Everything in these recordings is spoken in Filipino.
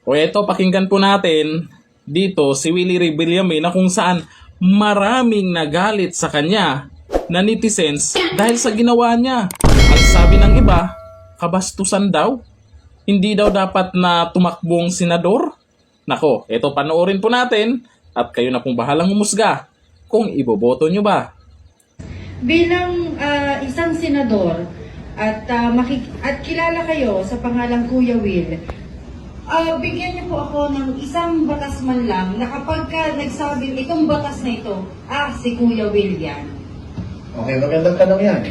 O eto, pakinggan po natin dito si Willie Ray Villame na kung saan maraming nagalit sa kanya na netizens dahil sa ginawa niya. Ang sabi ng iba, kabastusan daw. Hindi daw dapat na tumakbong senador. Nako, eto panoorin po natin at kayo na pong bahalang humusga kung iboboto nyo ba. Bilang isang senador at kilala kayo sa pangalang Kuya Will, bigyan niyo po ako ng isang batas man lang na kapag nagsabi itong batas na ito, si Kuya Will yan. Okay, magandang tanong yan.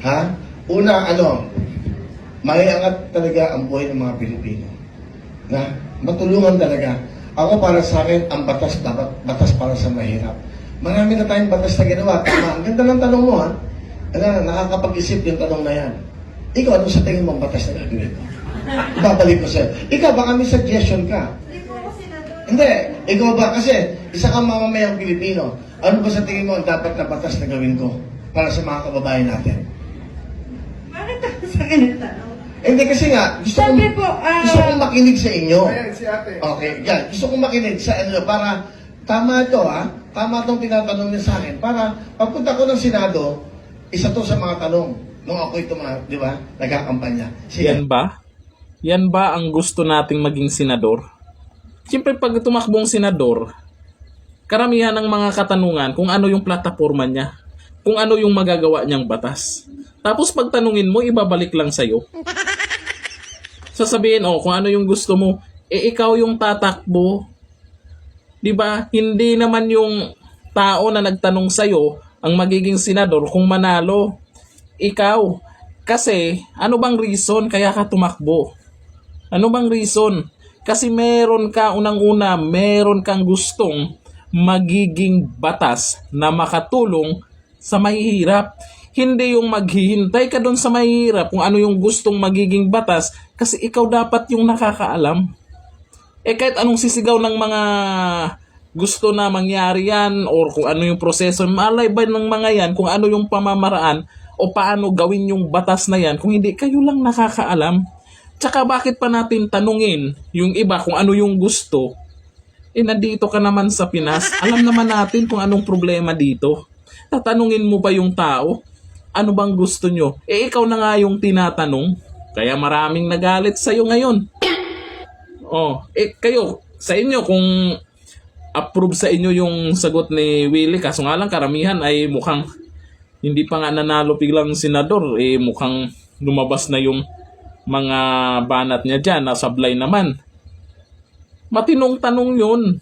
Ha? Una, maiangat talaga ang buhay ng mga Pilipino. Na matulungan talaga. Ako para sa akin, ang batas dapat batas para sa mahirap. Marami na tayong batas na ginawa. Tama. Ang ganda ng tanong mo, ha? Nakakapag-isip yung tanong na yan. Ikaw, ano sa tingin mong batas na gagawin ko? Babalik ko sa'yo. Ikaw, baka may suggestion ka. Hindi po ako senador. Hindi. Ikaw ba? Kasi isa kang mamamayang Pilipino. Ano ba sa tingin mo ang dapat na batas na gawin ko para sa mga kababayan natin? Bakit ako sa ganito? Hindi kasi nga, gusto kong makinig sa inyo. Ayan, si ate. Okay, yan. Gusto kong makinig sa inyo para tama ito, ha? Tama itong tinatanong niya sa akin. Para pagpunta ko ng Senado, isa to sa mga tanong nung ako'y di ba, nagkakampanya. Yan ba? Yan ba ang gusto nating maging senador? Siyempre pag tumakbong senador, karamihan ng mga katanungan kung ano yung plataforma niya, kung ano yung magagawa niyang batas. Tapos pag tanungin mo, ibabalik lang sa'yo. Sasabihin, kung ano yung gusto mo, ikaw yung tatakbo. Diba? Hindi naman yung tao na nagtanong sa'yo ang magiging senador kung manalo. Ikaw. Kasi, ano bang reason kaya ka tumakbo? Ano bang reason? Kasi meron kang gustong magiging batas na makatulong sa mahihirap. Hindi yung maghihintay ka doon sa mahihirap kung ano yung gustong magiging batas kasi ikaw dapat yung nakakaalam. Kahit anong sisigaw ng mga gusto na mangyari yan or kung ano yung proseso, malay ba ng mga yan kung ano yung pamamaraan o paano gawin yung batas na yan kung hindi kayo lang nakakaalam. Tsaka bakit pa natin tanungin yung iba kung ano yung gusto? Nandito ka naman sa Pinas, alam naman natin kung anong problema dito. Tatanungin mo ba yung tao? Ano bang gusto nyo? Ikaw na nga yung tinatanong. Kaya maraming nagalit sa'yo ngayon. Kayo, sa inyo, kung approve sa inyo yung sagot ni Willie, kaso nga lang karamihan ay mukhang hindi pa nga nanalo biglang senador, mukhang lumabas na yung mga banat niya dyan, nasablay naman. Matinong tanong yun.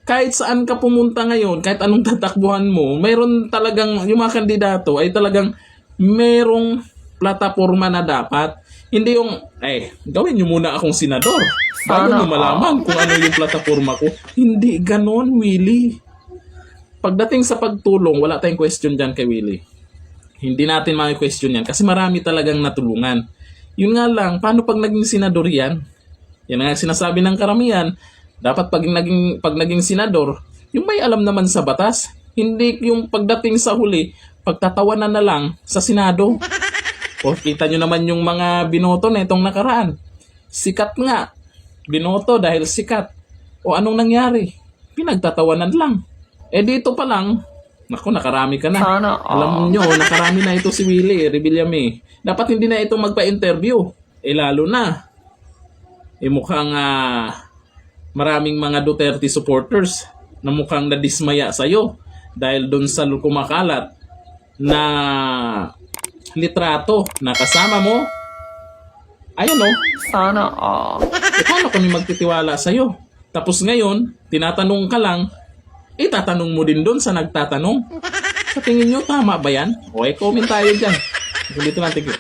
Kahit saan ka pumunta ngayon, kahit anong tatakbuhan mo, mayroon talagang, yung mga kandidato ay talagang merong plataforma na dapat. Hindi yung, gawin nyo muna akong senador. Bago nyo malaman kung ano yung plataforma ko. Hindi ganon, Willie. Pagdating sa pagtulong, wala tayong question dyan kay Willie. Hindi natin mga question yan kasi marami talagang natulungan. Yun nga lang, paano pag naging senador yan? Yan nga sinasabi ng karamihan. Dapat pag naging senador, yung may alam naman sa batas, hindi yung pagdating sa huli, pagtatawanan na lang sa Senado. O kita nyo naman yung mga binoto na itong nakaraan. Sikat nga. Binoto dahil sikat. O anong nangyari? Pinagtatawanan lang. Dito pa lang, naku, nakarami ka na. Alam nyo, nakarami na ito si Willie Ray Villame. Dapat hindi na ito magpa-interview. Lalo na. Mukhang maraming mga Duterte supporters na mukhang nadismaya sa'yo dahil doon sa kumakalat na litrato na kasama mo. Ayun Sana paano kami magtitiwala sa'yo? Tapos ngayon, tinatanong ka lang, itatanong mo din doon sa nagtatanong. Sa tingin nyo, tama ba yan? Comment tayo dyan. Dito lang, tigil.